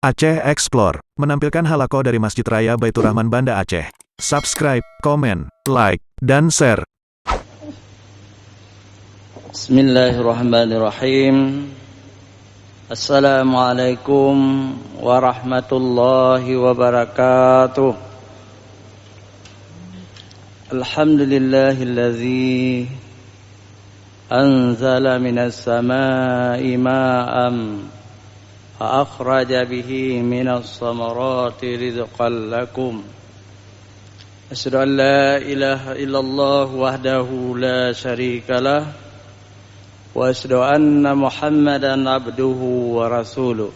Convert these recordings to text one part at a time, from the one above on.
Aceh Explore menampilkan halaqah dari Masjid Raya Baitur Rahman Banda Aceh. Subscribe, komen, like, dan share. Bismillahirrahmanirrahim. Assalamualaikum warahmatullahi wabarakatuh. Alhamdulillahilladzi anzala minas samai ma'am فأخرج به من الثمرات رزقا لكم أشهد أن لا إله إلا الله وحده لا شريك له وأشهد أن محمدا عبده ورسوله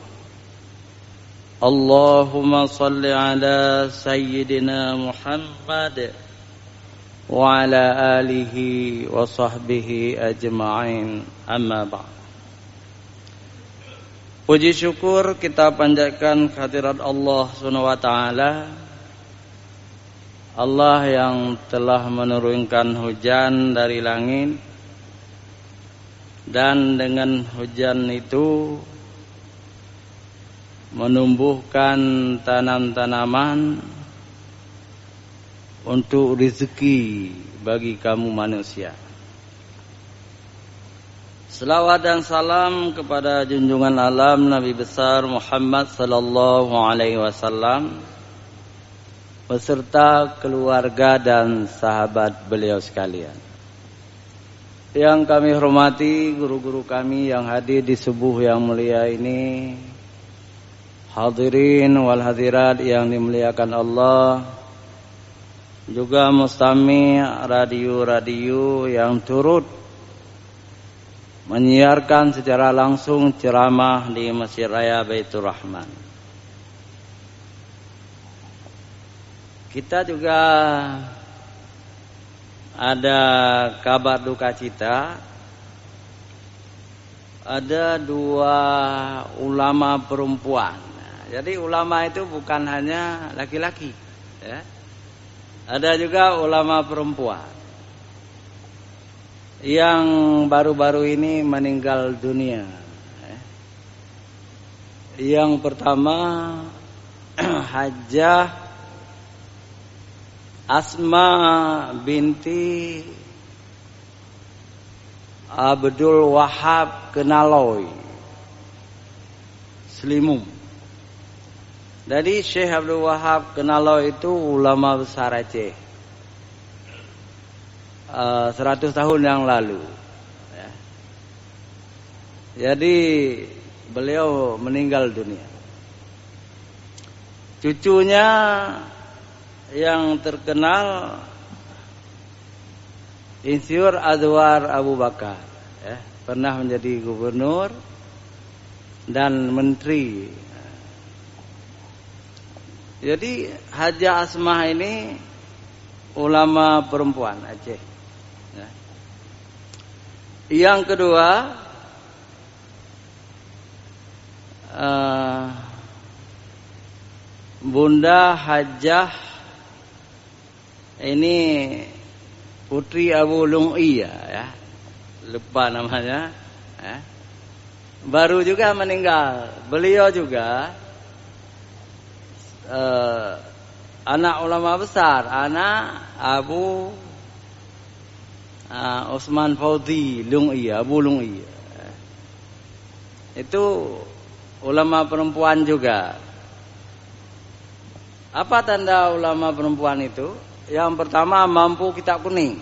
اللهم صل على سيدنا محمد وعلى آله وصحبه أجمعين أما بعد. Puji syukur kita panjatkan kehadirat Allah Subhanahu wa taala. Allah yang telah menurunkan hujan dari langit, dan dengan hujan itu menumbuhkan tanam-tanaman untuk rezeki bagi kamu manusia. Selawat dan salam kepada junjungan alam Nabi besar Muhammad sallallahu alaihi wasallam beserta keluarga dan sahabat beliau sekalian. Yang kami hormati guru-guru kami yang hadir di subuh yang mulia ini, hadirin wal hadirat yang dimuliakan Allah, juga mustami radio-radio yang turut menyiarkan secara langsung ceramah di Masjid Raya Baitur Rahman. Kita juga ada kabar duka cita. Ada dua ulama perempuan. Jadi ulama itu bukan hanya laki-laki, ya. Ada juga ulama perempuan yang baru-baru ini meninggal dunia. Yang pertama Hajjah Asma binti Abdul Wahab Kenaloy Slimum. Jadi Syekh Abdul Wahab Kenaloy itu ulama besar Aceh 100 tahun yang lalu, ya. Jadi beliau meninggal dunia. Cucunya yang terkenal Insinyur Adwar Abu Bakar, ya, pernah menjadi gubernur dan menteri. Jadi Hajjah Asmah ini ulama perempuan Aceh. Yang kedua Bunda Hajjah ini putri Abu Lung'iyah, ya, lupa namanya, ya. Baru juga meninggal. Beliau juga anak ulama besar, anak Abu Osman Faudi Lung'iyah, Abu Lung'iyah. Itu ulama perempuan juga. Apa tanda ulama perempuan itu? Yang pertama mampu kitab kuning.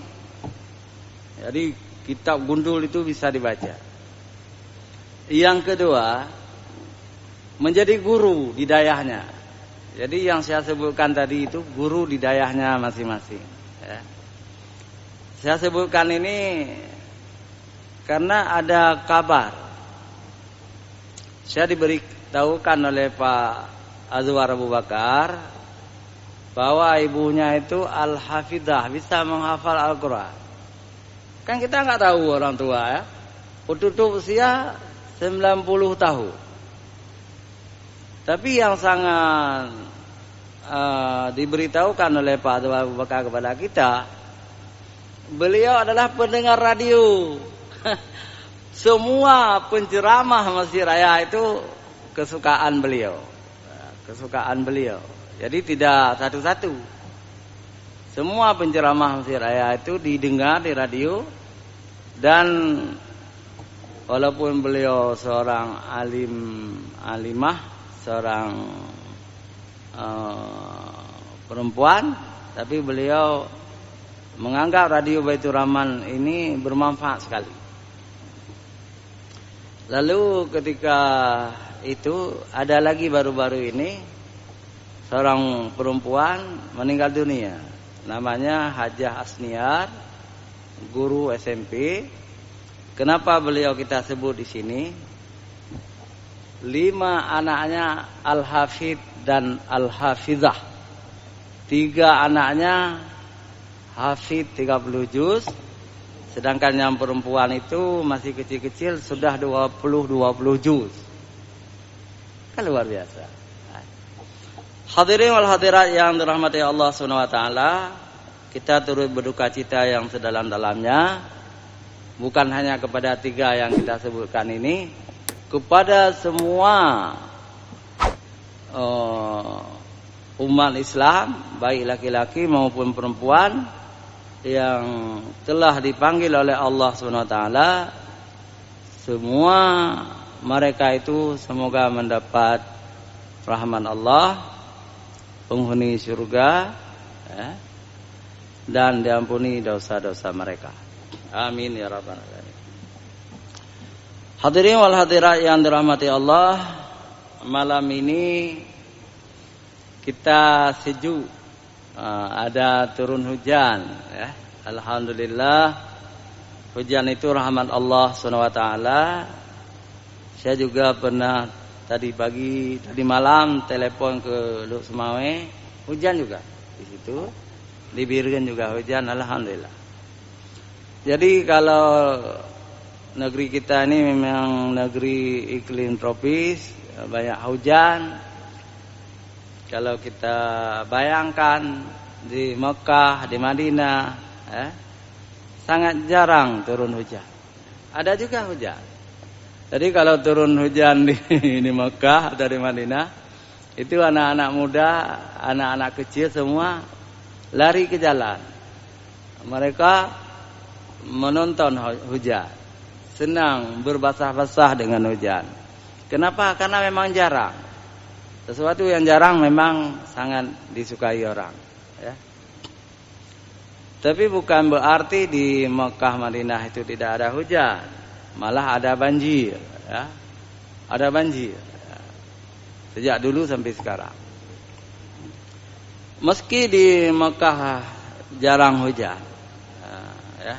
Jadi kitab gundul itu bisa dibaca. Yang kedua menjadi guru di dayahnya. Jadi yang saya sebutkan tadi itu guru di dayahnya masing-masing, ya. Saya sebutkan ini karena ada kabar. Saya diberitahukan oleh Pak Azwar Abu Bakar bahwa ibunya itu Al-Hafidah, bisa menghafal Al-Quran. Kan kita nggak tahu orang tua, ya. Tutup usia 90 tahun. Tapi yang sangat diberitahukan oleh Pak Azwar Abu Bakar kepada kita, beliau adalah pendengar radio. Semua penceramah Masjid Raya itu kesukaan beliau. kesukaan beliau. Jadi tidak satu-satu. Semua penceramah Masjid Raya itu didengar di radio, dan walaupun beliau seorang alimah, seorang perempuan, tapi beliau menganggap radio Baitur Rahman ini bermanfaat sekali. Lalu ketika itu ada lagi baru-baru ini seorang perempuan meninggal dunia, namanya Hajah Asniar, guru SMP. Kenapa beliau kita sebut di sini? 5 anaknya Al-Hafidh dan Al-Hafizah. 3 anaknya Hafidh 30 juz, sedangkan yang perempuan itu masih kecil-kecil sudah 20 juz. Kan luar biasa. Hadirin wal hadirat yang dirahmati Allah Subhanahu wa taala, kita turut berduka cita yang sedalam-dalamnya, bukan hanya kepada 3 yang kita sebutkan ini, kepada semua umat Islam, baik laki-laki maupun perempuan, yang telah dipanggil oleh Allah Subhanahu wa taala. Semua mereka itu semoga mendapat rahmat Allah, penghuni surga, dan diampuni dosa-dosa mereka. Amin ya rabbal alamin. Hadirin wal hadirat yang dirahmati Allah, malam ini kita sejuk, ada turun hujan, ya. Alhamdulillah, hujan itu rahmat Allah Subhanahu wa taala. Saya juga pernah tadi malam telepon ke Luk Semawe, hujan juga di situ. Di Birgen juga hujan, alhamdulillah. Jadi kalau negeri kita ini memang negeri iklim tropis, banyak hujan. Kalau kita bayangkan di Mekah, di Madinah, sangat jarang turun hujan. Ada juga hujan. Jadi kalau turun hujan di Mekah atau di Madinah, itu anak-anak muda, anak-anak kecil semua lari ke jalan. Mereka menonton hujan, senang berbasah-basah dengan hujan. Kenapa? Karena memang jarang. Sesuatu yang jarang memang sangat disukai orang, ya. Tapi bukan berarti di Mekah Madinah itu tidak ada hujan, malah ada banjir, ya. Ada banjir, ya. Sejak dulu sampai sekarang. Meski di Mekah jarang hujan, ya,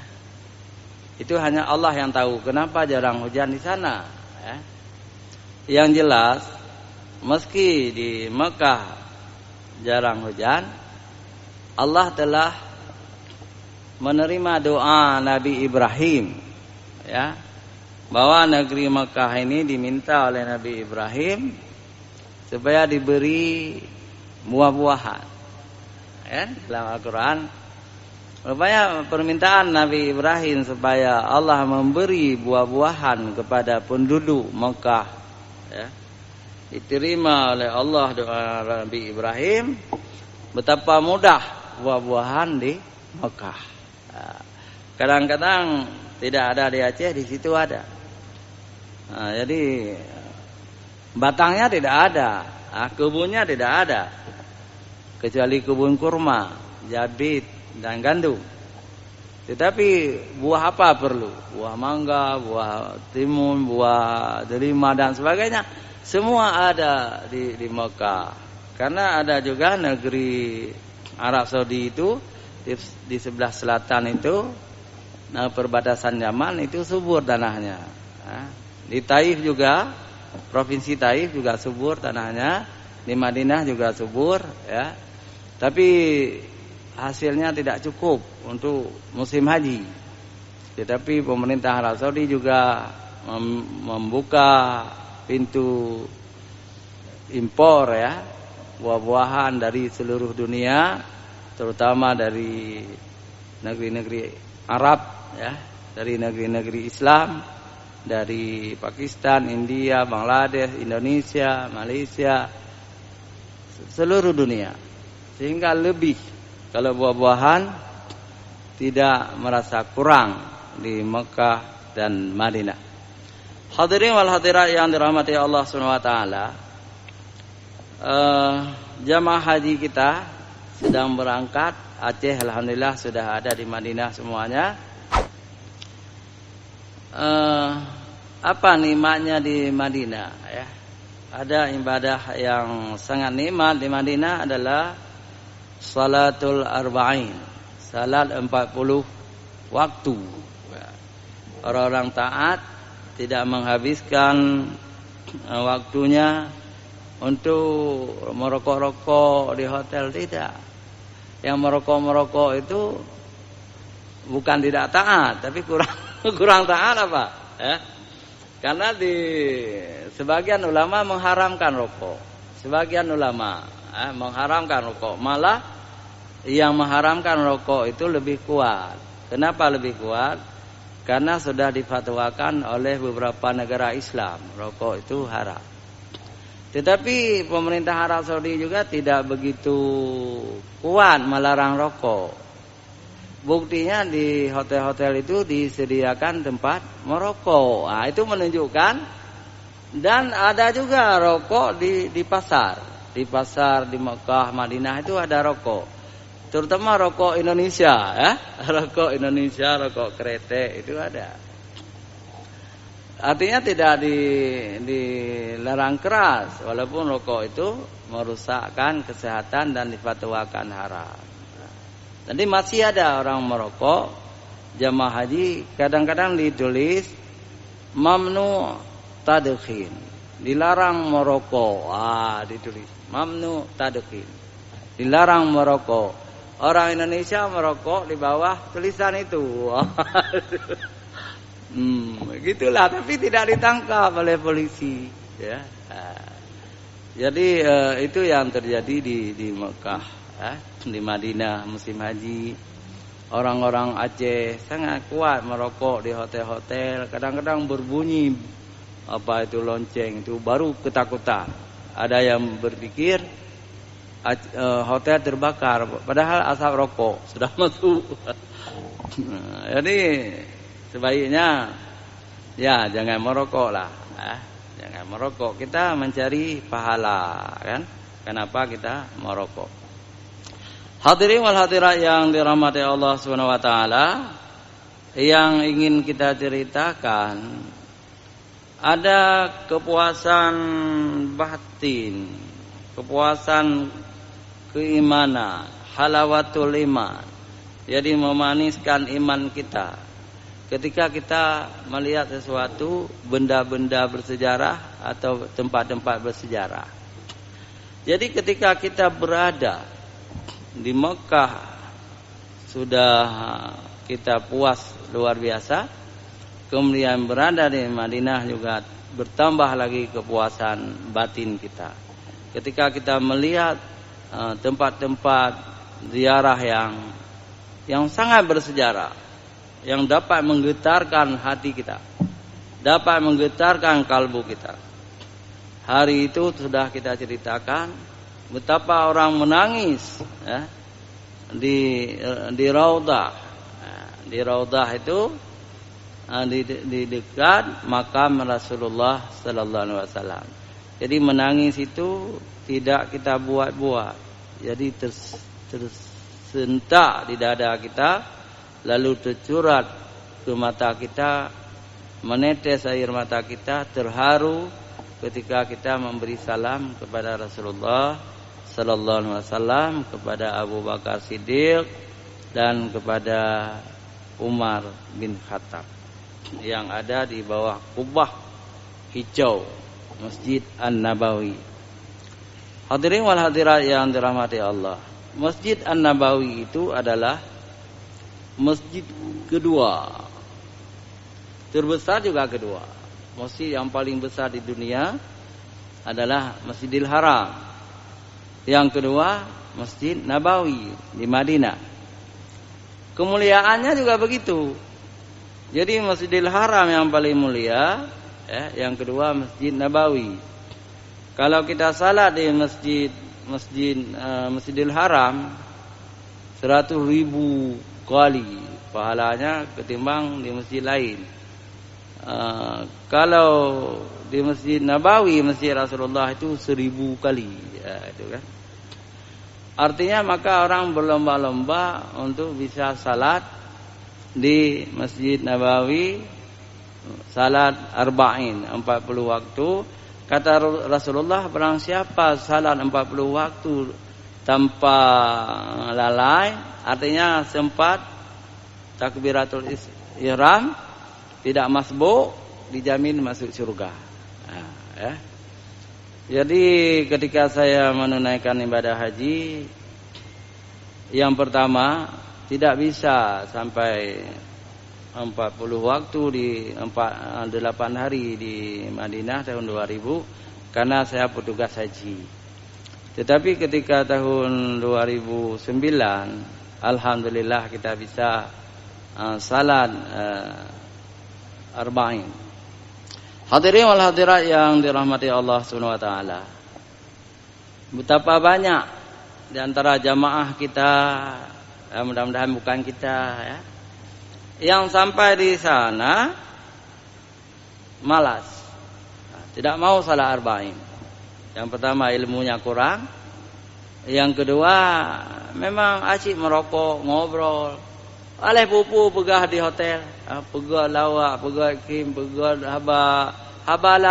itu hanya Allah yang tahu kenapa jarang hujan di sana, ya. Yang jelas, meski di Mekah jarang hujan, Allah telah menerima doa Nabi Ibrahim, ya, bahwa negeri Mekah ini diminta oleh Nabi Ibrahim supaya diberi buah-buahan. Ya, dalam Al-Quran, rupanya permintaan Nabi Ibrahim supaya Allah memberi buah-buahan kepada penduduk Mekah, ya, diterima oleh Allah doa Nabi Ibrahim. Betapa mudah buah-buahan di Mekah. Kadang-kadang tidak ada di Aceh, di situ ada. Jadi batangnya tidak ada, kebunnya tidak ada, kecuali kebun kurma, jabit, dan gandum. Tetapi buah apa perlu? Buah mangga, buah timun, buah delima, dan sebagainya. Semua ada di Mekah. Karena ada juga negeri Arab Saudi itu, di sebelah selatan itu, perbatasan Yaman itu subur tanahnya. Di Taif juga, provinsi Taif juga subur tanahnya. Di Madinah juga subur, ya. Tapi hasilnya tidak cukup untuk musim haji. Tetapi pemerintah Arab Saudi juga membuka pintu impor, ya, buah-buahan dari seluruh dunia, terutama dari negeri-negeri Arab, ya, dari negeri-negeri Islam, dari Pakistan, India, Bangladesh, Indonesia, Malaysia, seluruh dunia. Sehingga lebih kalau buah-buahan tidak merasa kurang di Mekah dan Madinah. Hadirin wal hadirat yang dirahmati Allah Subhanahu wa taala. Jamaah haji kita sedang berangkat. Aceh alhamdulillah sudah ada di Madinah semuanya. Apa nikmatnya di Madinah ya? Ada ibadah yang sangat nikmat di Madinah adalah salatul arba'in, salat 40 waktu. Orang-orang taat tidak menghabiskan waktunya untuk merokok-rokok di hotel, tidak. Yang merokok-merokok itu bukan tidak taat, tapi kurang taat apa? Ya. Karena di sebagian ulama mengharamkan rokok, sebagian ulama mengharamkan rokok. Malah yang mengharamkan rokok itu lebih kuat. Kenapa lebih kuat? Karena sudah difatwakan oleh beberapa negara Islam rokok itu haram. Tetapi pemerintah Arab Saudi juga tidak begitu kuat melarang rokok. Buktinya di hotel-hotel itu disediakan tempat merokok. Nah, itu menunjukkan. Dan ada juga rokok di pasar. Di pasar di Mekah, Madinah itu ada rokok. Terutama rokok Indonesia, ya. Rokok Indonesia, rokok kretek itu ada. Artinya tidak dilarang keras, walaupun rokok itu merusakkan kesehatan dan difatwakan haram. Jadi masih ada orang merokok. Jamaah haji kadang-kadang ditulis mamnu tadkhin, dilarang merokok. Ditulis mamnu tadkhin, dilarang merokok. Orang Indonesia merokok di bawah tulisan itu. Begitulah, tapi tidak ditangkap oleh polisi, ya. Jadi itu yang terjadi di Mekah, di Madinah musim haji. Orang-orang Aceh sangat kuat merokok di hotel-hotel. Kadang-kadang berbunyi apa itu lonceng itu baru ketakutan. Ada yang berpikir hotel terbakar, padahal asap rokok sudah masuk. Jadi sebaiknya ya jangan merokok lah, jangan merokok. Kita mencari pahala, kan? Kenapa kita merokok? Hadirin wal hadirat yang dirahmati Allah Subhanahu wa taala, yang ingin kita ceritakan ada kepuasan batin, kepuasan keimanan, halawatul iman. Jadi memaniskan iman kita. Ketika kita melihat sesuatu, benda-benda bersejarah atau tempat-tempat bersejarah. Jadi ketika kita berada di Mekah sudah kita puas luar biasa, kemudian berada di Madinah juga bertambah lagi kepuasan batin kita. Ketika kita melihat tempat-tempat ziarah yang sangat bersejarah, yang dapat menggetarkan hati kita, dapat menggetarkan kalbu kita. Hari itu sudah kita ceritakan betapa orang menangis di Raudah. Di Raudah itu di dekat makam Rasulullah sallallahu alaihi wasallam. Jadi menangis itu tidak kita buat-buat. Jadi tersentak di dada kita, lalu tercurat ke mata kita, menetes air mata kita, terharu ketika kita memberi salam kepada Rasulullah sallallahu alaihi wasallam, kepada Abu Bakar Siddiq dan kepada Umar bin Khattab yang ada di bawah kubah hijau Masjid An-Nabawi. Hadirin wal hadirat yang dirahmati Allah, Masjid An-Nabawi itu adalah masjid kedua, terbesar juga kedua. Masjid yang paling besar di dunia adalah Masjidil Haram. Yang kedua Masjid Nabawi di Madinah. Kemuliaannya juga begitu. Jadi Masjidil Haram yang paling mulia, yang kedua Masjid Nabawi. Kalau kita salat di Masjid Masjidil Haram 100.000 kali pahalanya ketimbang di masjid lain. Kalau di Masjid Nabawi, Masjid Rasulullah itu 1000 kali, ya, itu kan. Artinya maka orang berlomba-lomba untuk bisa salat di Masjid Nabawi, salat arba'in 40 waktu. Kata Rasulullah, barang siapa salat 40 waktu tanpa lalai, artinya sempat takbiratul ihram, tidak masbuk, dijamin masuk surga. Nah, ya. Jadi ketika saya menunaikan ibadah haji, yang pertama tidak bisa sampai 40 waktu di 8 hari di Madinah tahun 2000 karena saya petugas haji. Tetapi ketika tahun 2009, alhamdulillah kita bisa salat arba'in. Hadirin wal hadirat yang dirahmati Allah Subhanahu wa taala. Betapa banyak di antara jamaah kita, mudah-mudahan bukan kita ya, yang sampai di sana malas, tidak mau salat arba'in. Yang pertama ilmunya kurang, yang kedua memang asyik merokok, ngobrol. Alih pupu pegah di hotel, pegah lawak, pegah kim, pegah haba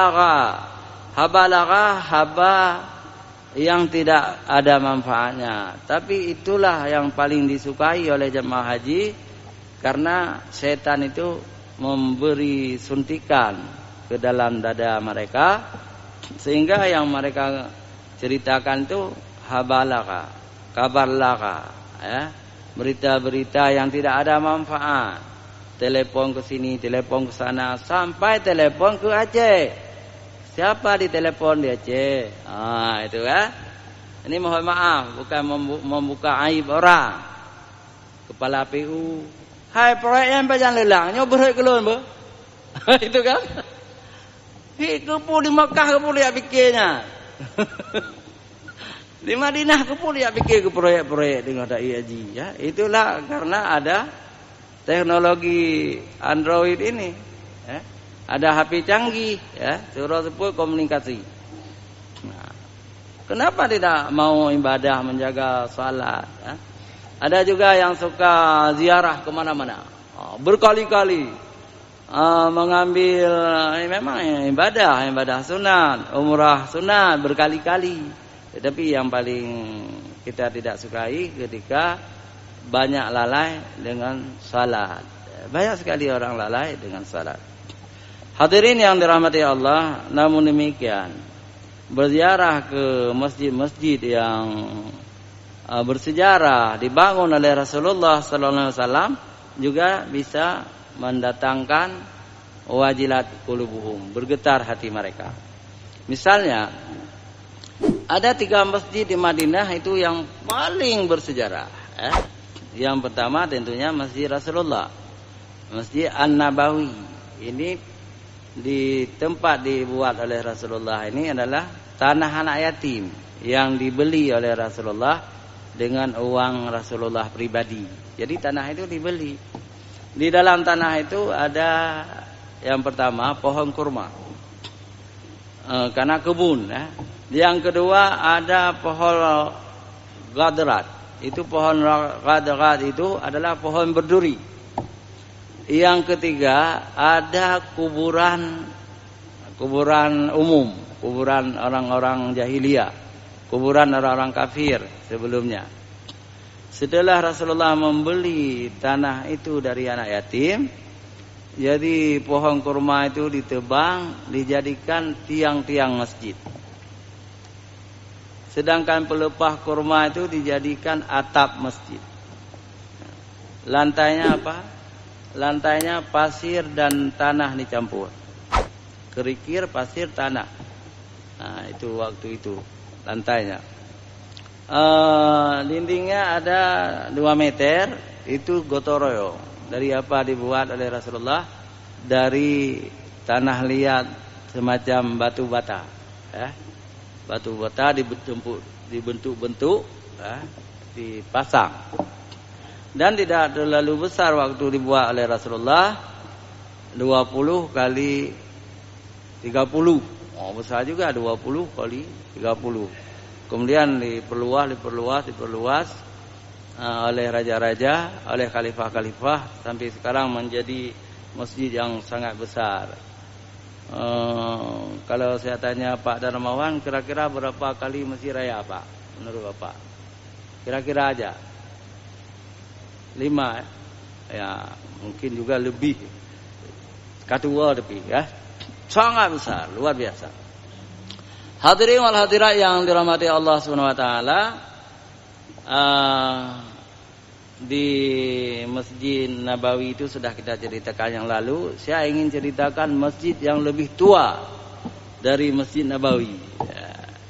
yang tidak ada manfaatnya. Tapi itulah yang paling disukai oleh jemaah haji, karena setan itu memberi suntikan ke dalam dada mereka, sehingga yang mereka ceritakan itu habalaka, kabarlaka, ya. Berita-berita yang tidak ada manfaat. Telepon ke sini, telepon ke sana, sampai telepon ke Aceh. Siapa ditelepon di Aceh? Itu kan. Ini mohon maaf, bukan membuka aib orang. Kepala PU, hai proyek yang panjang lelang, nyobrol kelon, Bu. Itu kan. Kepu di Mekah kepu dia pikirnya. Di Madinah kepu dia pikir ke proyek-proyek dengan dai haji, ya. Itulah karena ada teknologi Android ini, ya. Ada HP canggih, ya, suruh sepuluh komunikasi. Nah, kenapa tidak mau ibadah, menjaga salat, ya? Ada juga yang suka ziarah kemana-mana, berkali-kali mengambil, memang ibadah sunat, umrah sunat berkali-kali. Tetapi yang paling kita tidak sukai ketika banyak lalai dengan salat. Banyak sekali orang lalai dengan salat. Hadirin yang dirahmati Allah, namun demikian berziarah ke masjid-masjid yang bersejarah dibangun oleh Rasulullah sallallahu alaihi wasallam juga bisa mendatangkan wajilat qulubuhum, bergetar hati mereka. Misalnya ada 3 masjid di Madinah itu yang paling bersejarah. Yang pertama tentunya Masjid Rasulullah, Masjid An-Nabawi. Ini di tempat dibuat oleh Rasulullah ini adalah tanah anak yatim yang dibeli oleh Rasulullah dengan uang Rasulullah pribadi. Jadi tanah itu dibeli. Di dalam tanah itu ada yang pertama pohon kurma, karena kebun, ya. Yang kedua ada pohon gadrat. Itu pohon gadrat itu adalah pohon berduri. Yang ketiga ada kuburan umum, kuburan orang-orang jahiliyah, kuburan orang-orang kafir sebelumnya. Setelah Rasulullah membeli tanah itu dari anak yatim, jadi pohon kurma itu ditebang, dijadikan tiang-tiang masjid. Sedangkan pelepah kurma itu dijadikan atap masjid. Lantainya apa? Lantainya pasir dan tanah dicampur. Kerikil, pasir, tanah. Nah, itu waktu itu lantainya. Dindingnya ada 2 meter. Itu gotoroyo. Dari apa dibuat oleh Rasulullah? Dari tanah liat semacam batu bata, ya. Batu bata dibentuk-bentuk, dipasang. Dan tidak terlalu besar waktu dibuat oleh Rasulullah, 20 kali 30. Oh, besar juga 20 kali 30. Kemudian diperluas oleh raja-raja, oleh khalifah-khalifah sampai sekarang menjadi masjid yang sangat besar. Kalau saya tanya Pak Darmawan, kira-kira berapa kali masjid raya Pak? Menurut Bapak? Kira-kira aja. 5 ya, mungkin juga lebih. Kedua lebih ya. Sangat besar, luar biasa. Hadirin wal hadirat yang dirahmati Allah Subhanahu wa taala, di Masjid Nabawi itu sudah kita ceritakan yang lalu. Saya ingin ceritakan masjid yang lebih tua dari Masjid Nabawi.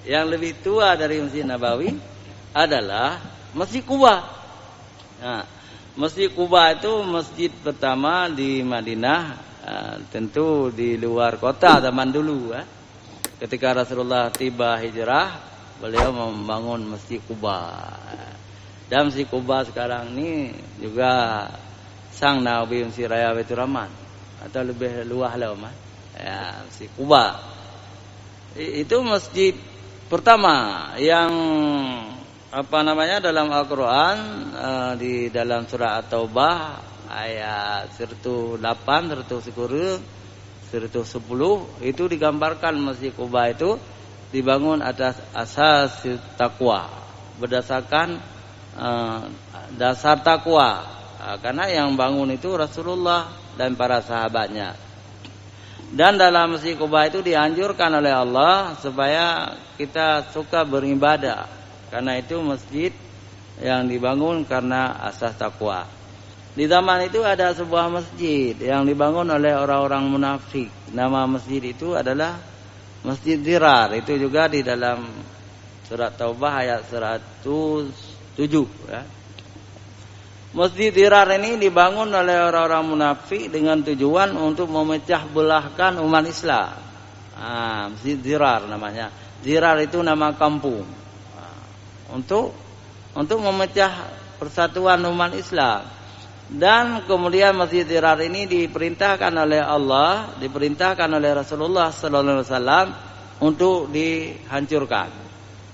Yang lebih tua dari Masjid Nabawi adalah Masjid Quba. Nah, Masjid Quba itu masjid pertama di Madinah, tentu di luar kota zaman dulu. Ketika Rasulullah tiba hijrah, beliau membangun Masjid Quba. Dan Masjid Quba sekarang ini juga sang Nabi Masjid Raya Baitur Rahman, atau lebih luas lah Mas. Ya, Masjid Quba. Itu masjid pertama yang dalam Al-Qur'an, di dalam surah At-Taubah ayat 108, 110 itu digambarkan Masjid Quba itu dibangun atas asas takwa, berdasarkan dasar takwa, karena yang bangun itu Rasulullah dan para sahabatnya. Dan dalam Masjid Quba itu dianjurkan oleh Allah supaya kita suka beribadah, karena itu masjid yang dibangun karena asas takwa. Di zaman itu ada sebuah masjid yang dibangun oleh orang-orang munafik. Nama masjid itu adalah Masjid Dirar. Itu juga di dalam surat Taubah ayat 107 ya. Masjid Dirar ini dibangun oleh orang-orang munafik dengan tujuan untuk memecah belahkan umat Islam. Masjid Dirar namanya. Dirar itu nama kampung. Untuk memecah persatuan umat Islam. Dan kemudian Masjid Dirar ini diperintahkan oleh Allah, diperintahkan oleh Rasulullah sallallahu alaihi wasallam untuk dihancurkan.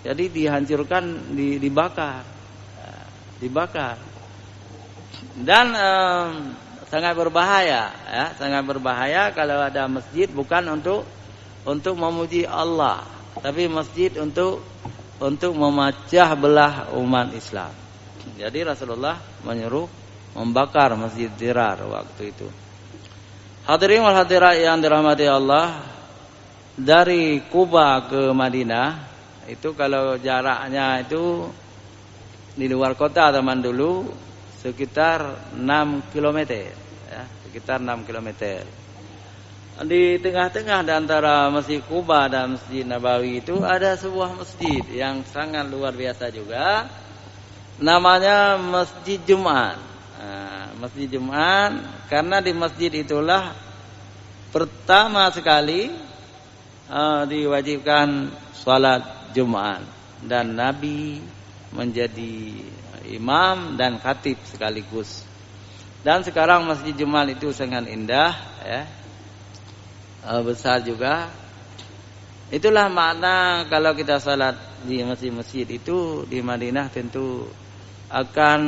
Jadi dihancurkan, dibakar. Dan sangat berbahaya ya, sangat berbahaya kalau ada masjid bukan untuk memuji Allah, tapi masjid untuk memecah belah umat Islam. Jadi Rasulullah menyuruh membakar Masjid Dirar waktu itu. Hadirin wal hadirat yang dirahmati Allah, dari Kuba ke Madinah itu kalau jaraknya itu di luar kota zaman dulu sekitar 6 km ya, sekitar 6 km. Di tengah-tengah di antara Masjid Quba dan Masjid Nabawi itu ada sebuah masjid yang sangat luar biasa juga. Namanya Masjid Jumat. Masjid Jumat karena di masjid itulah pertama sekali diwajibkan salat Jumat dan Nabi menjadi imam dan khatib sekaligus. Dan sekarang Masjid Jumat itu sangat indah ya. Besar juga. Itulah makna kalau kita salat di masjid-masjid itu di Madinah tentu akan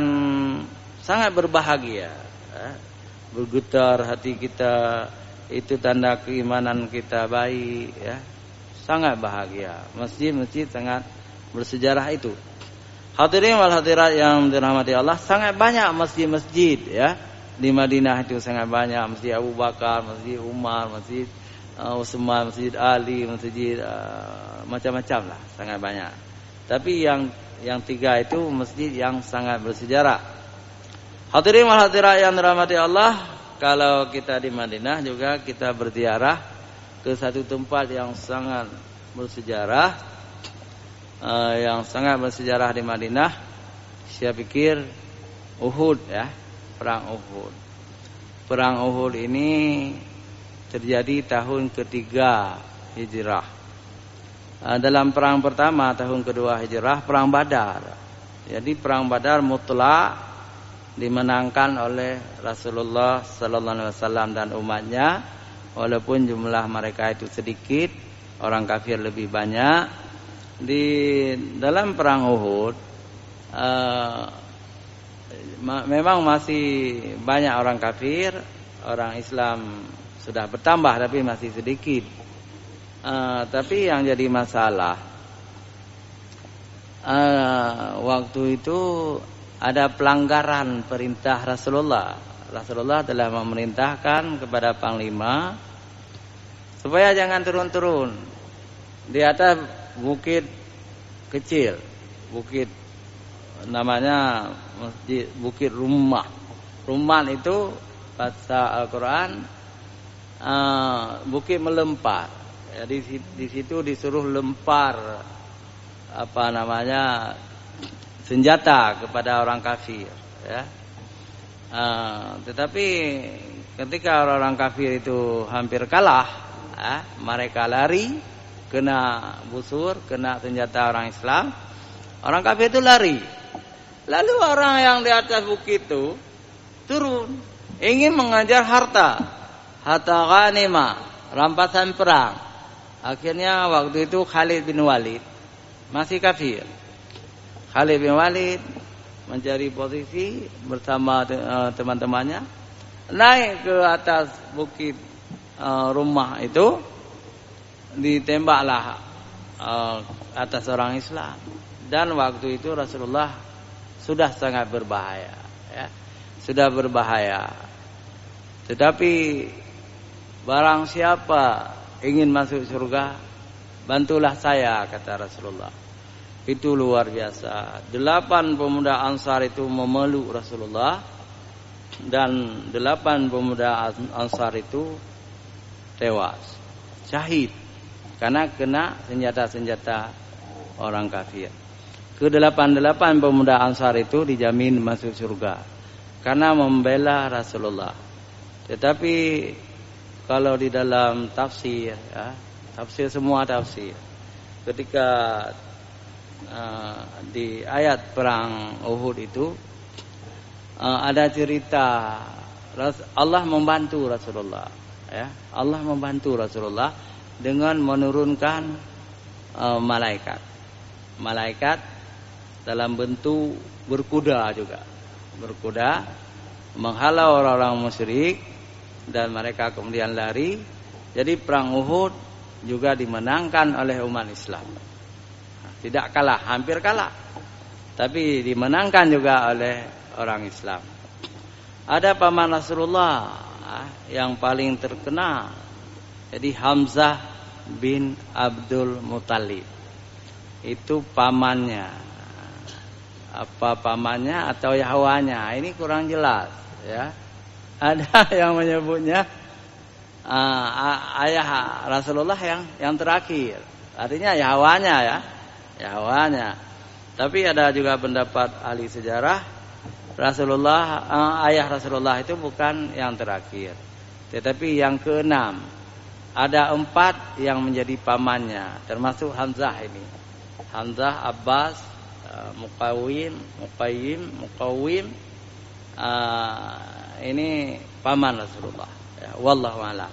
sangat berbahagia, bergetar hati kita, itu tanda keimanan kita baik ya. Sangat bahagia. Masjid-masjid sangat bersejarah itu. Hadirin wal hadirat yang dirahmati Allah, sangat banyak masjid-masjid ya. Di Madinah itu sangat banyak, Masjid Abu Bakar, Masjid Umar, Masjid Utsman, Masjid Ali, Masjid macam-macam lah, sangat banyak. Tapi yang tiga itu masjid yang sangat bersejarah. Hadirin wal hadirat yang dirahmati Allah, kalau kita di Madinah juga kita berziarah ke satu tempat yang sangat bersejarah, yang sangat bersejarah di Madinah. Saya pikir Uhud ya, perang Uhud. Perang Uhud ini terjadi tahun ketiga Hijrah. dalam perang pertama tahun kedua Hijrah, perang Badar. Jadi perang Badar mutlak dimenangkan oleh Rasulullah sallallahu alaihi wasallam dan umatnya, walaupun jumlah mereka itu sedikit, orang kafir lebih banyak. Di dalam perang Uhud memang masih banyak orang kafir, orang Islam sudah bertambah tapi masih sedikit. Tapi yang jadi masalah waktu itu ada pelanggaran perintah Rasulullah. Rasulullah telah memerintahkan kepada panglima supaya jangan turun-turun di atas bukit kecil, bukit namanya Bukit Rumah. Rumah itu bahasa Al-Quran bukit melempar. Jadi di situ disuruh lempar senjata kepada orang kafir, ya. Tetapi ketika orang kafir itu hampir kalah, mereka lari, kena busur, kena senjata orang Islam, orang kafir itu lari. Lalu orang yang di atas bukit itu turun, ingin mengajar harta ghanimah, rampasan perang. Akhirnya waktu itu Khalid bin Walid masih kafir. Khalid bin Walid mencari posisi bersama teman-temannya, naik ke atas bukit rumah itu, ditembaklah atas orang Islam. Dan waktu itu Rasulullah sudah sangat berbahaya, ya. Sudah berbahaya. Tetapi barang siapa ingin masuk surga, bantulah saya, kata Rasulullah. Itu luar biasa. 8 pemuda Ansar itu memeluk Rasulullah, dan 8 pemuda Ansar itu tewas, syahid, karena kena senjata-senjata orang kafir. Ke-8 pemuda Ansar itu dijamin masuk surga karena membela Rasulullah. Tetapi kalau di dalam tafsir, ya, semua tafsir, ketika di ayat perang Uhud itu ada cerita Allah membantu Rasulullah, ya. Allah membantu Rasulullah dengan menurunkan malaikat dalam bentuk berkuda juga. Berkuda menghalau orang-orang musyrik dan mereka kemudian lari. Jadi perang Uhud juga dimenangkan oleh umat Islam. Tidak kalah, hampir kalah, tapi dimenangkan juga oleh orang Islam. Ada paman Rasulullah yang paling terkenal, jadi Hamzah bin Abdul Muthalib. Itu pamannya. Apa pamannya atau Yahwanya, ini kurang jelas, ya. Ada yang menyebutnya ayah Rasulullah yang terakhir, artinya Yahwanya, ya, Yahwanya. Tapi ada juga pendapat ahli sejarah, Rasulullah, ayah Rasulullah itu bukan yang terakhir, tetapi yang ke-6. Ada 4 yang menjadi pamannya, termasuk Hamzah ini. Hamzah, Abbas, Muqawim, ini paman Rasulullah, ya. Wallahu a'lam.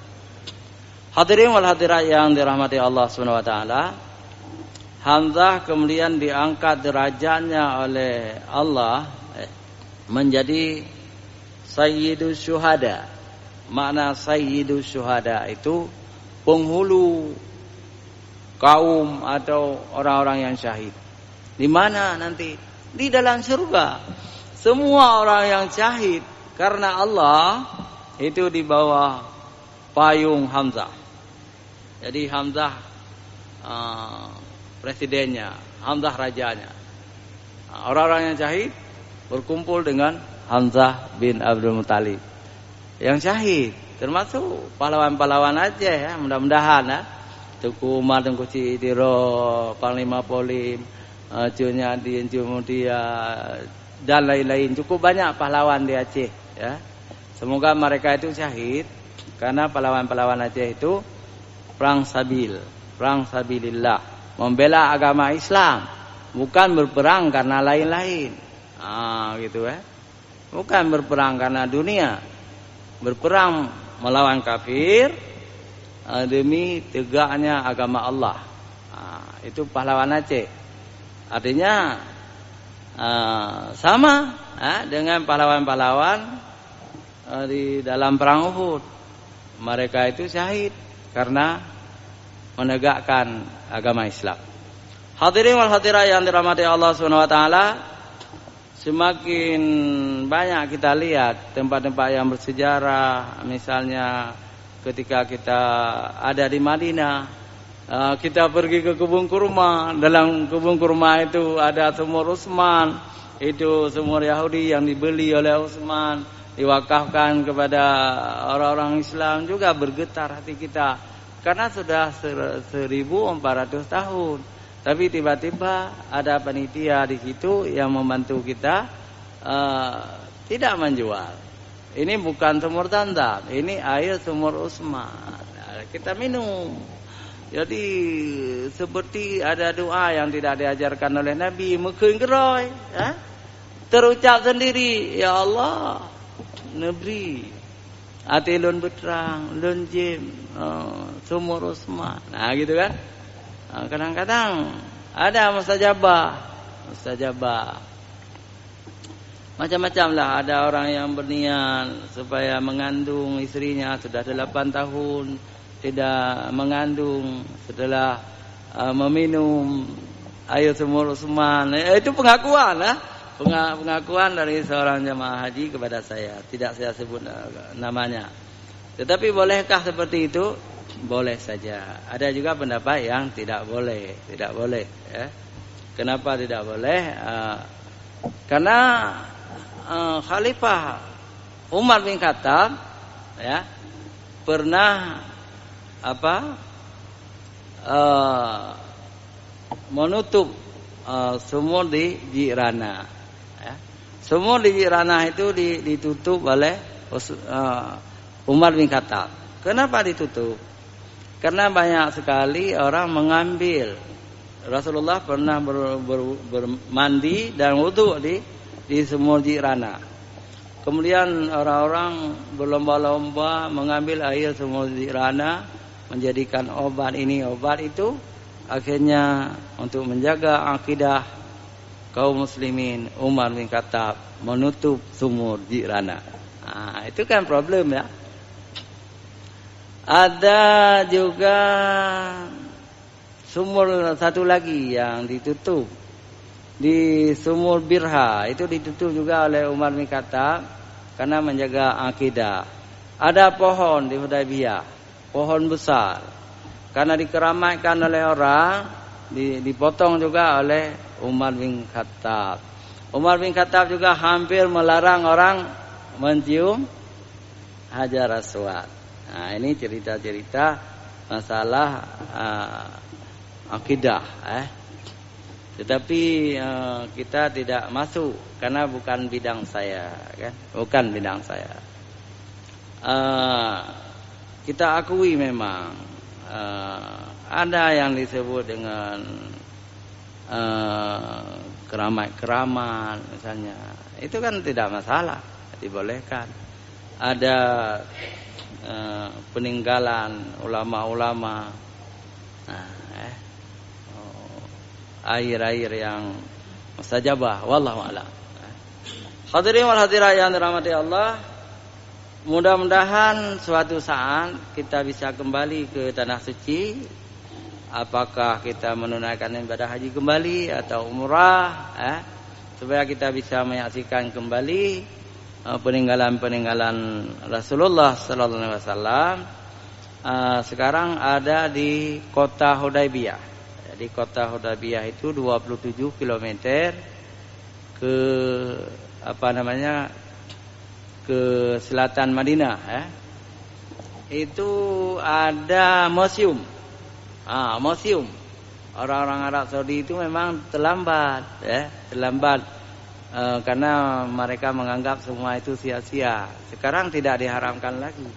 Hadirin wal hadirat yang dirahmati Allah Subhanahu wa taala, Hamzah kemudian diangkat derajatnya oleh Allah menjadi Sayyidus Syuhada. Makna Sayyidus Syuhada itu penghulu kaum atau orang-orang yang syahid. Di mana nanti? Di dalam surga. Semua orang yang syahid karena Allah itu di bawah payung Hamzah. Jadi Hamzah presidennya, Hamzah rajanya. Orang-orang yang syahid berkumpul dengan Hamzah bin Abdul Muthalib yang syahid, termasuk pahlawan-pahlawan Aceh, ya, mudah-mudahan, ya. Tuku Umar Tengku Cidiro, Panglima Polim, Cunyadi, Cumudia, dan lain-lain. Cukup banyak pahlawan di Aceh, ya. Semoga mereka itu syahid karena pahlawan-pahlawan Aceh itu perang sabilillah. membela agama Islam, bukan berperang karena lain-lain. Gitu ya. Bukan berperang karena dunia, berperang melawan kafir demi tegaknya agama Allah. Itu pahlawan Aceh. Artinya sama dengan pahlawan-pahlawan di dalam perang Uhud. Mereka itu syahid karena menegakkan agama Islam. Hadirin wal hadirat yang dirahmati Allah Subhanahu wa taala, semakin banyak kita lihat tempat-tempat yang bersejarah, misalnya ketika kita ada di Madinah, kita pergi ke kebun kurma. Dalam kebun kurma itu ada sumur Utsman, itu sumur Yahudi yang dibeli oleh Utsman, diwakafkan kepada orang-orang Islam. Juga bergetar hati kita karena sudah 1400 tahun. Tapi tiba-tiba ada panitia di situ yang membantu kita tidak menjual. Ini bukan sumur Zamzam, ini air sumur Utsman. Kita minum. Jadi seperti ada doa yang tidak diajarkan oleh Nabi, mungkin geroy, terucap sendiri, ya Allah, negeri ati lun beterang, lun jim, sumur Utsman. Nah gitu kan. Kadang-kadang ada mustajabah. Macam-macam lah. Ada orang yang berniat supaya mengandung istrinya sudah 8 tahun tidak mengandung setelah meminum air sumur Utsman. Itu pengakuan pengakuan dari seorang jemaah haji kepada saya. Tidak saya sebut namanya. Tetapi bolehkah seperti itu? Boleh saja. Ada juga pendapat yang tidak boleh. Ya. Kenapa tidak boleh? Karena Khalifah Umar bin Khattab ya pernah menutup sumur di Jirana. Ya. Sumur di Jirana itu ditutup oleh Umar bin Khattab. Kenapa ditutup? Karena banyak sekali orang mengambil. Rasulullah pernah bermandi dan wudu di sumur Jirana. Kemudian orang-orang berlomba-lomba mengambil air sumur Jirana, menjadikan obat ini obat itu. Akhirnya untuk menjaga akidah kaum muslimin, Umar bin Khattab menutup sumur Jirana. Itu kan problem ya. Ada juga sumur satu lagi yang ditutup di sumur Birha, itu ditutup juga oleh Umar bin Khattab karena menjaga akidah. Ada pohon di Hudaybiyah, pohon besar, karena dikeramatkan oleh orang, dipotong juga oleh Umar bin Khattab. Umar bin Khattab juga hampir melarang orang mencium Hajar Aswad. Nah, ini cerita-cerita masalah akidah. Tetapi kita tidak masuk karena bukan bidang saya, kan? Bukan bidang saya. Kita akui memang ada yang disebut dengan keramat misalnya. Itu kan tidak masalah, dibolehkan. Ada peninggalan ulama-ulama, air-air yang mustajabah, wallahu a'lam. Hadirin wal hadirat yang dirahmati Allah, mudah-mudahan suatu saat kita bisa kembali ke tanah suci. Apakah kita menunaikan ibadah haji kembali atau umrah, supaya kita bisa menyaksikan kembali peninggalan-peninggalan Rasulullah sallallahu alaihi wasallam. Sekarang ada di kota Hudaybiyah. Di kota Hudaybiyah itu 27 km ke ke selatan Madinah, Itu ada museum. Museum. Orang-orang Arab Saudi itu memang terlambat, karena mereka menganggap semua itu sia-sia. Sekarang tidak diharamkan lagi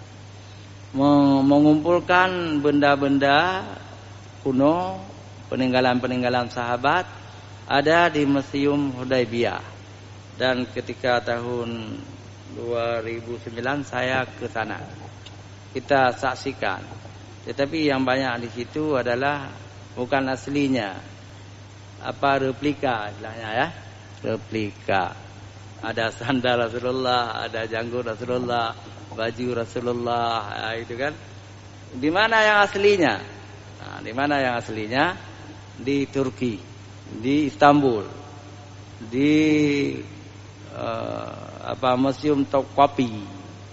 mengumpulkan benda-benda kuno peninggalan-peninggalan sahabat ada di Museum Hudaybiyah. Dan ketika tahun 2009 saya ke sana. Kita saksikan. Tetapi yang banyak di situ adalah bukan aslinya. Replika istilahnya ya. Replika. Ada sandal Rasulullah, ada janggut Rasulullah, baju Rasulullah, itu kan. Di mana yang aslinya? Nah, di mana yang aslinya? Di Turki, di Istanbul, di Museum Topkapi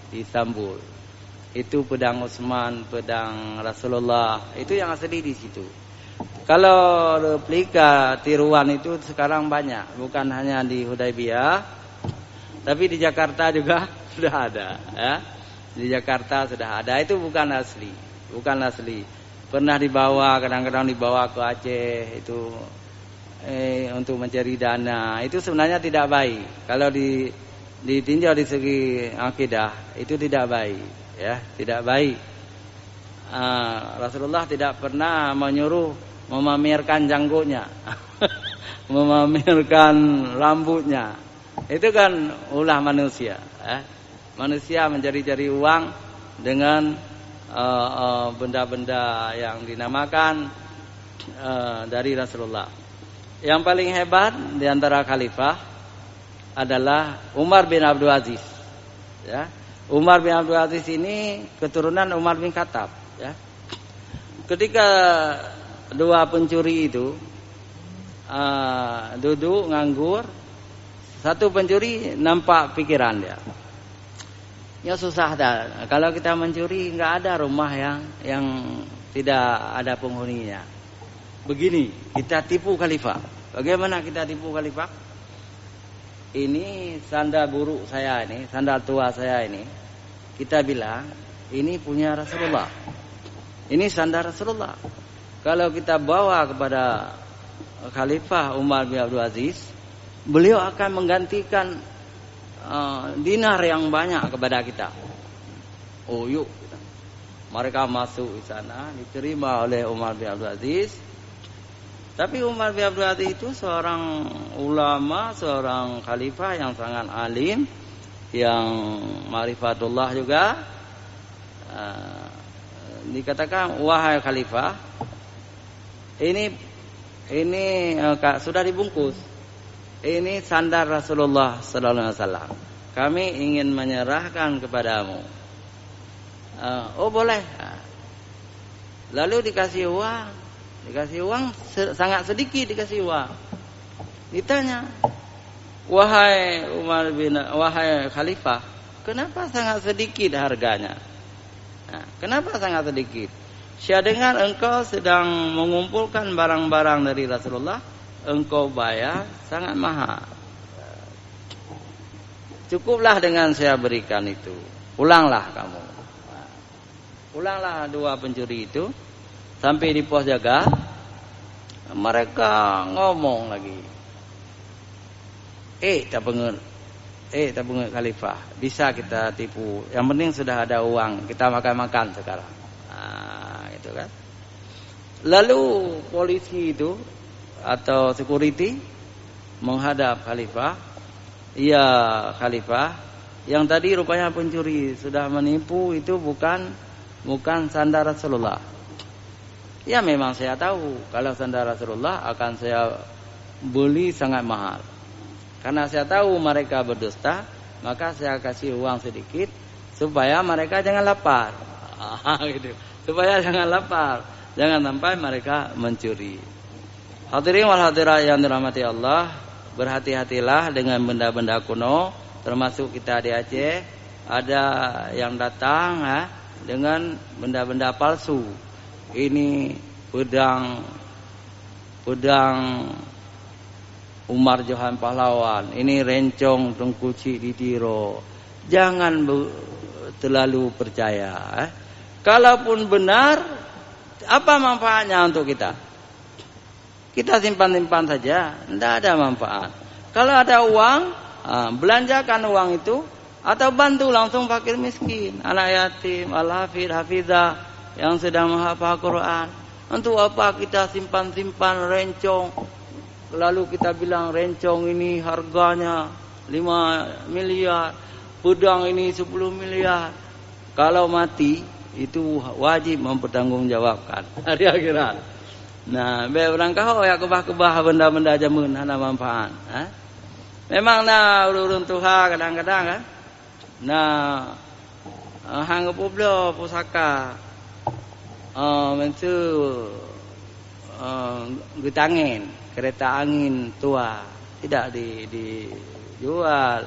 di Istanbul. Itu pedang Utsman, pedang Rasulullah, itu yang asli di situ. Kalau replika tiruan itu sekarang banyak, bukan hanya di Hudaybiyah, tapi di Jakarta juga sudah ada, ya. Di Jakarta sudah ada, itu bukan asli, bukan asli. Pernah dibawa, kadang-kadang dibawa ke Aceh itu untuk mencari dana. Itu sebenarnya tidak baik. Kalau ditinjau di segi akidah, itu tidak baik, ya, tidak baik. Rasulullah tidak pernah menyuruh memamerkan janggutnya, memamerkan rambutnya. Itu kan ulah manusia, ya. Manusia mencari-cari uang dengan benda-benda yang dinamakan dari Rasulullah. Yang paling hebat di antara khalifah adalah Umar bin Abdul Aziz. Ya. Umar bin Abdul Aziz ini keturunan Umar bin Khattab. Ya. Ketika dua pencuri itu duduk nganggur, satu pencuri nampak pikiran dia. Ya susah dah. Kalau kita mencuri nggak ada rumah yang tidak ada penghuninya. Begini, kita tipu khalifah. Bagaimana kita tipu khalifah? Ini sandal buruk saya ini, sandal tua saya ini. Kita bilang, ini punya Rasulullah. Ini sandal Rasulullah. Kalau kita bawa kepada Khalifah Umar bin Abdul Aziz, beliau akan menggantikan dinar yang banyak kepada kita. Oh yuk, mereka masuk di sana, diterima oleh Umar bin Abdul Aziz. Tapi Umar bin Abdul Aziz itu seorang ulama, seorang khalifah yang sangat alim, yang ma'rifatullah juga. Dikatakan, wahai khalifah, ini sudah dibungkus. Ini sandal Rasulullah sallallahu alaihi wasallam. Kami ingin menyerahkan kepadamu. Oh boleh. Lalu dikasih uang. Dikasih uang sangat sedikit, dikasih uang. Ditanya, wahai khalifah, kenapa sangat sedikit harganya? Nah, kenapa sangat sedikit? Saya dengar engkau sedang mengumpulkan barang-barang dari Rasulullah, engkau bayar sangat mahal. Cukuplah dengan saya berikan itu. Pulanglah kamu. Pulanglah dua pencuri itu. Sampai di pos jaga, mereka ngomong lagi. Tak pengen khalifah, bisa kita tipu. Yang penting sudah ada uang, kita makan-makan sekarang. Gitu kan. Lalu polisi itu atau security menghadap khalifah. Iya khalifah, yang tadi rupanya pencuri sudah menipu itu bukan sandal Rasulullah. Ya memang saya tahu kalau sandal Rasulullah akan saya beli sangat mahal. Karena saya tahu mereka berdusta, maka saya kasih uang sedikit supaya mereka jangan lapar. Gitu. Supaya jangan lapar, jangan sampai mereka mencuri. Hadirin wal hadirat yang dirahmati Allah, berhati-hatilah dengan benda-benda kuno, termasuk kita di Aceh ada yang datang dengan benda-benda palsu. Ini pedang Umar Johan Pahlawan, ini rencong Tengku Cik Ditiro. Jangan terlalu percaya. Kalaupun benar, apa manfaatnya untuk kita? Kita simpan-simpan saja, tidak ada manfaat. Kalau ada uang, belanjakan uang itu, atau bantu langsung fakir miskin, anak yatim, al-hafidh, hafizah yang sedang menghafal Quran. Untuk apa kita simpan-simpan rencong? Lalu kita bilang rencong ini harganya 5 miliar, pedang ini 10 miliar. Kalau mati itu wajib mempertanggungjawabkan hari akhirat. Nah, orang kau ya kebah-kebah benda-benda jamun hana manfaat. Memang nah urun Tuhan kadang-kadang kan. Nah, hang poblo pusaka mentu getangin, kereta angin tua tidak dijual.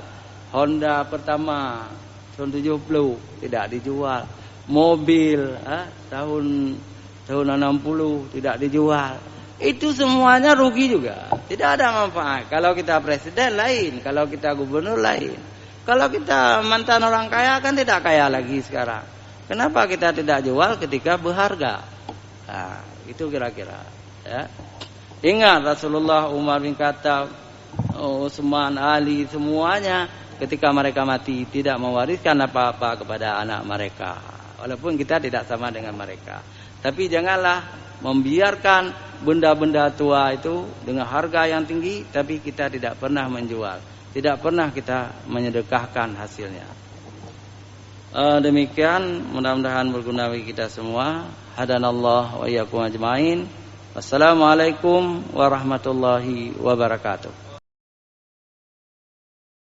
Honda pertama tahun 70 tidak dijual. Mobil tahun 60 tidak dijual. Itu semuanya rugi juga. Tidak ada manfaat. Kalau kita presiden lain, kalau kita gubernur lain. Kalau kita mantan orang kaya kan tidak kaya lagi sekarang. Kenapa kita tidak jual ketika berharga? Nah, itu kira-kira. Ya. Ingat Rasulullah, Umar bin Khattab, Utsman, Ali, semuanya ketika mereka mati tidak mewariskan apa-apa kepada anak mereka. Walaupun kita tidak sama dengan mereka. Tapi janganlah membiarkan benda-benda tua itu dengan harga yang tinggi, tapi kita tidak pernah menjual. Tidak pernah kita menyedekahkan hasilnya. Demikian, mudah-mudahan berguna bagi kita semua. Hadanallah wa iyyakum ajmain. Wassalamualaikum warahmatullahi wabarakatuh.